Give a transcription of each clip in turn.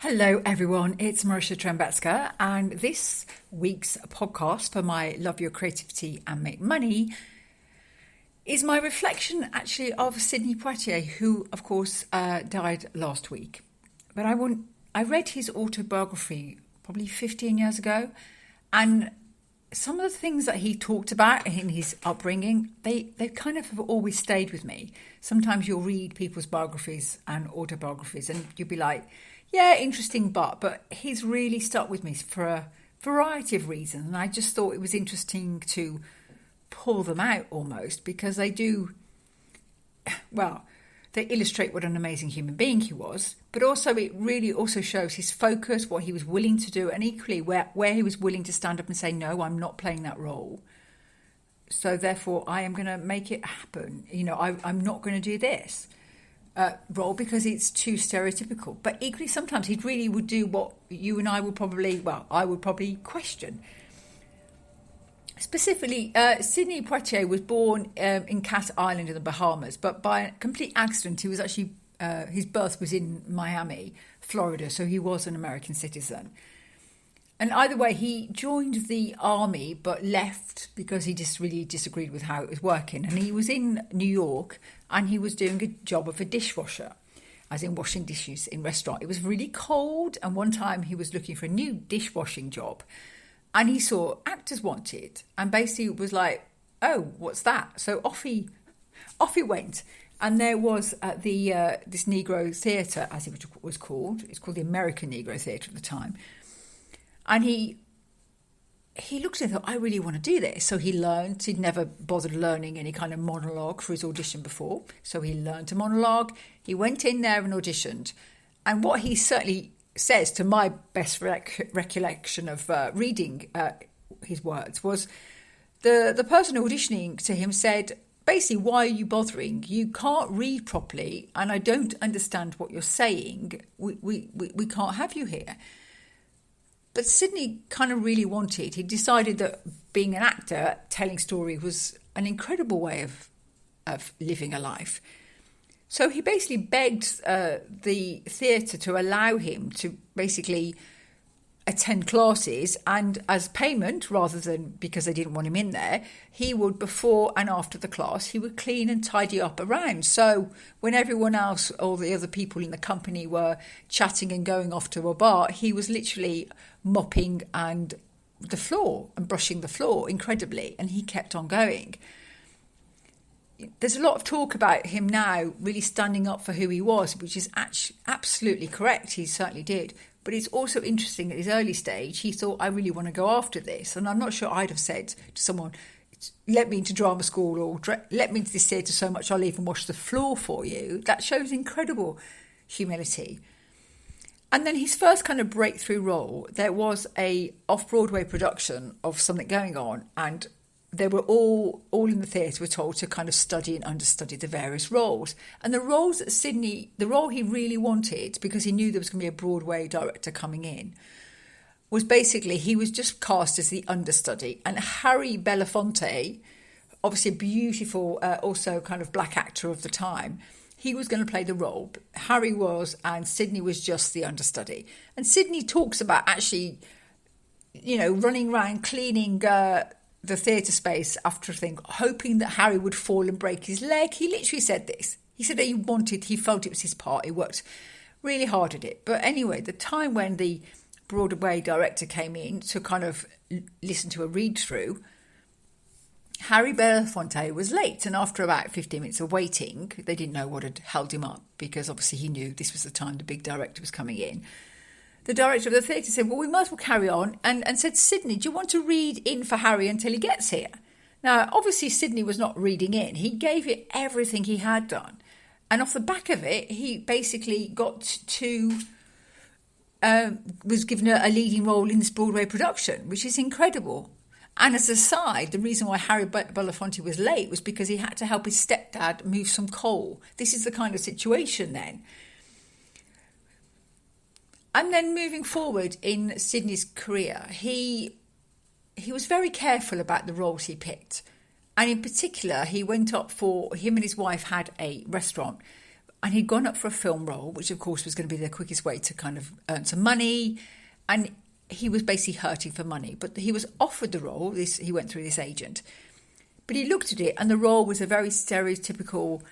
Hello everyone, it's Marysia Trembecka, and this week's podcast for my Love Your Creativity and Make Money is my reflection actually of Sidney Poitier, who of course died last week. But I read his autobiography probably 15 years ago, and some of the things that he talked about in his upbringing, they kind of have always stayed with me. Sometimes you'll read people's biographies and autobiographies and you'll be like, yeah, interesting, but he's really stuck with me for a variety of reasons. And I just thought it was interesting to pull them out almost because they illustrate what an amazing human being he was. But also it really also shows his focus, what he was willing to do, and equally where he was willing to stand up and say, no, I'm not playing that role. So therefore I am going to make it happen. I'm not going to do this. Role because it's too stereotypical. But equally sometimes he really would do what you and I would I would probably question. Specifically, Sidney Poitier was born in Casa Island in the Bahamas, but by a complete accident he was actually, his birth was in Miami, Florida, so he was an American citizen. And either way, he joined the army but left because he just really disagreed with how it was working. And he was in New York and he was doing a job of a dishwasher, as in washing dishes in restaurant. It was really cold, and one time he was looking for a new dishwashing job and he saw actors wanted, and basically it was like, oh, what's that? So off he went. And there was at the this Negro theatre, as it was called. It's called the American Negro Theatre at the time. And he looked at it and thought, I really want to do this. So he learned. He'd never bothered learning any kind of monologue for his audition before. So he learned a monologue. He went in there and auditioned. And what he certainly says, to my best recollection of reading his words, was the person auditioning to him said, basically, why are you bothering? You can't read properly and I don't understand what you're saying. We can't have you here. But Sidney kind of really he decided that being an actor, telling story was an incredible way of living a life. So he basically begged the theatre to allow him to basically attend classes, and as payment, rather than because they didn't want him in there, he would, before and after the class, he would clean and tidy up around. So when everyone else, all the other people in the company were chatting and going off to a bar, he was literally mopping and the floor and brushing the floor incredibly, and he kept on going. There's a lot of talk about him now really standing up for who he was, which is absolutely correct. He certainly did. But it's also interesting at his early stage, he thought, I really want to go after this. And I'm not sure I'd have said to someone, let me into drama school or let me into this theatre so much I'll even wash the floor for you. That shows incredible humility. And then his first kind of breakthrough role, there was a off-Broadway production of something going on, and they were all in the theatre were told to kind of study and understudy the various roles. And the roles that the role he really wanted, because he knew there was going to be a Broadway director coming in, was basically he was just cast as the understudy. And Harry Belafonte, obviously a beautiful, also kind of black actor of the time, he was going to play the role. Harry was, and Sidney was just the understudy. And Sidney talks about actually, running around cleaning the theatre space after a thing, hoping that Harry would fall and break his leg. He literally said this. He said that he felt it was his part. He worked really hard at it. But anyway, the time when the Broadway director came in to kind of listen to a read-through, Harry Belafonte was late. And after about 15 minutes of waiting, they didn't know what had held him up, because obviously he knew this was the time the big director was coming in. The director of the theatre said, well, we might as well carry on, and said, Sidney, do you want to read in for Harry until he gets here? Now, obviously, Sidney was not reading in. He gave it everything he had done. And off the back of it, he basically was given a leading role in this Broadway production, which is incredible. And as a side, the reason why Harry Belafonte was late was because he had to help his stepdad move some coal. This is the kind of situation then. And then moving forward in Sidney's career, he was very careful about the roles he picked. And in particular, he went up for, him and his wife had a restaurant, And he'd gone up for a film role, which of course was going to be the quickest way to kind of earn some money. And he was basically hurting for money. But he was offered the role. He went through this agent. But he looked at it, and the role was a very stereotypical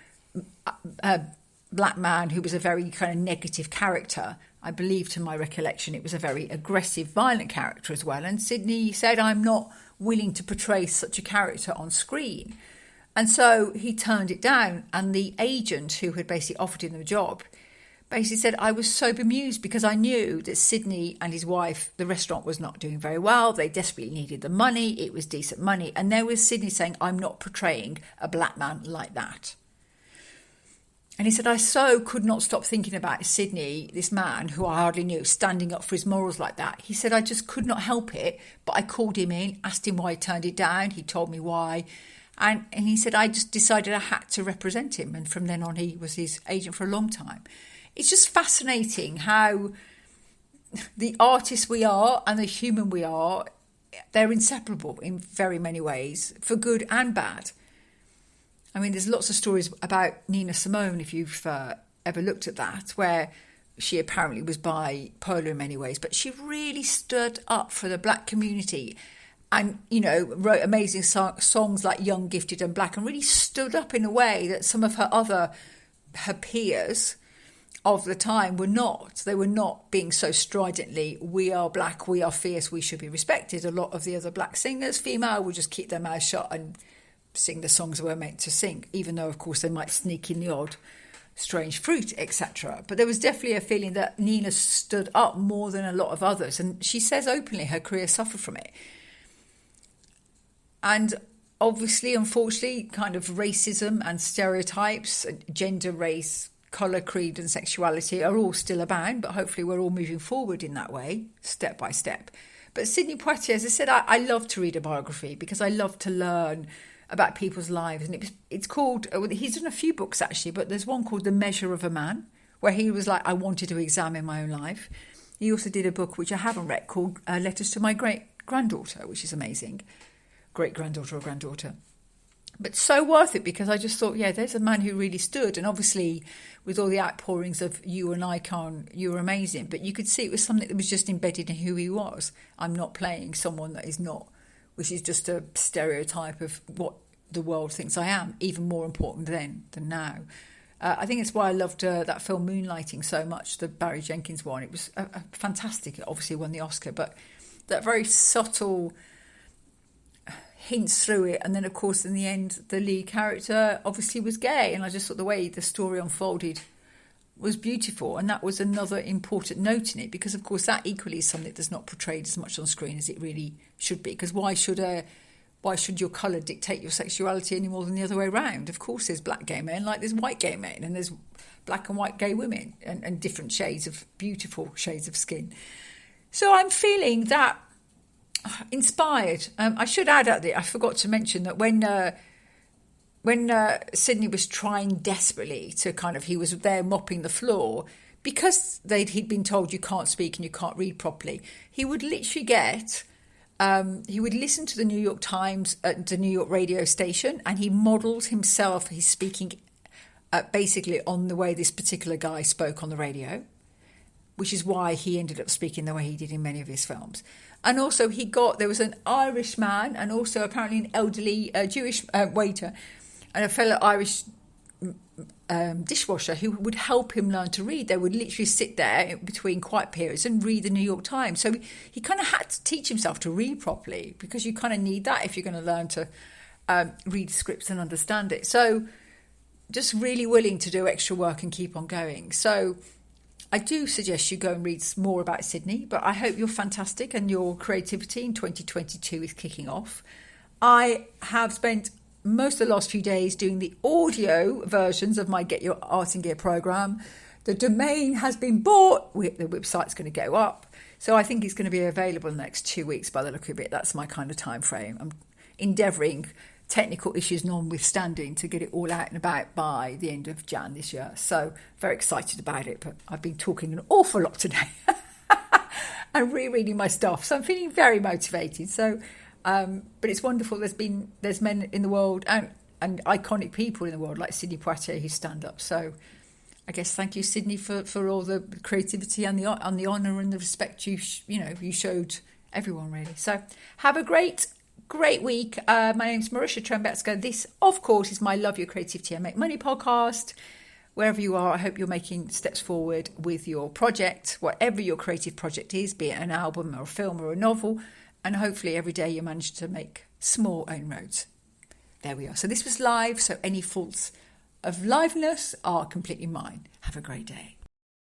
black man who was a very kind of negative character. I believe, to my recollection, it was a very aggressive, violent character as well. And Sidney said, I'm not willing to portray such a character on screen. And so he turned it down. And the agent who had basically offered him the job basically said, I was so bemused because I knew that Sidney and his wife, the restaurant was not doing very well. They desperately needed the money. It was decent money. And there was Sidney saying, I'm not portraying a black man like that. And he said, I so could not stop thinking about Sidney, this man who I hardly knew, standing up for his morals like that. He said, I just could not help it. But I called him in, asked him why he turned it down. He told me why. And he said, I just decided I had to represent him. And from then on, he was his agent for a long time. It's just fascinating how the artists we are and the human we are, they're inseparable in very many ways, for good and bad. I mean, there's lots of stories about Nina Simone, if you've ever looked at that, where she apparently was bipolar in many ways, but she really stood up for the black community and, you know, wrote amazing songs like Young, Gifted and Black, and really stood up in a way that some of her peers of the time were not. They were not being so stridently, we are black, we are fierce, we should be respected. A lot of the other black singers, female, would just keep their mouths shut and sing the songs they were meant to sing, even though, of course, they might sneak in the odd strange fruit, etc. But there was definitely a feeling that Nina stood up more than a lot of others. And she says openly her career suffered from it. And obviously, unfortunately, kind of racism and stereotypes, gender, race, colour, creed and sexuality are all still abound. But hopefully we're all moving forward in that way, step by step. But Sidney Poitier, as I said, I love to read a biography because I love to learn about people's lives. And it's called, he's done a few books actually, but there's one called The Measure of a Man, where he was like, I wanted to examine my own life. He also did a book, which I haven't read, called Letters to My Great-Granddaughter, which is amazing. Great-granddaughter or granddaughter. But so worth it because I just thought, yeah, there's a man who really stood. And obviously, with all the outpourings of you an icon, you're amazing. But you could see it was something that was just embedded in who he was. I'm not playing someone that is not, which is just a stereotype of what the world thinks I am, even more important then than now. I think it's why I loved that film Moonlighting so much, the Barry Jenkins one. It was fantastic. It obviously won the Oscar, but that very subtle hints through it. And then, of course, in the end, the lead character obviously was gay. And I just thought the way the story unfolded was beautiful. And that was another important note in it, because, of course, that equally is something that's not portrayed as much on screen as it really should be. Because why should your colour dictate your sexuality any more than the other way around? Of course, there's black gay men like there's white gay men, and there's black and white gay women, and different shades of beautiful shades of skin. So I'm feeling that inspired. I should add at I forgot to mention that when Sidney was trying desperately to he was there mopping the floor, because he'd been told you can't speak and you can't read properly, he would literally he would listen to the New York Times, the New York radio station, and he modelled himself, his speaking basically on the way this particular guy spoke on the radio, which is why he ended up speaking the way he did in many of his films. And also there was an Irish man and also apparently an elderly Jewish waiter and a fellow Irish dishwasher who would help him learn to read. They would literally sit there between quiet periods and read the New York Times. So he kind of had to teach himself to read properly, because you kind of need that if you're going to learn to read scripts and understand it. So just really willing to do extra work and keep on going. So I do suggest you go and read more about Sidney, but I hope you're fantastic and your creativity in 2022 is kicking off. I have spent most of the last few days doing the audio versions of my Get Your Art in Gear programme. The domain has been bought. The website's going to go up. So I think it's going to be available in the next 2 weeks by the look of it. That's my kind of time frame. I'm endeavouring, technical issues notwithstanding, to get it all out and about by the end of Jan this year. So very excited about it. But I've been talking an awful lot today and rereading my stuff. So I'm feeling very motivated. So but it's wonderful. There's men in the world and iconic people in the world like Sidney Poitier who stand up. So I guess thank you, Sidney, for all the creativity and the honour and the respect you showed everyone, really. So have a great week. My name's Marysia Trembecka. This, of course, is my Love Your Creativity and Make Money podcast. Wherever you are, I hope you're making steps forward with your project, whatever your creative project is, be it an album or a film or a novel, and hopefully every day you manage to make small inroads. There we are. So this was live, so any faults of liveness are completely mine. Have a great day.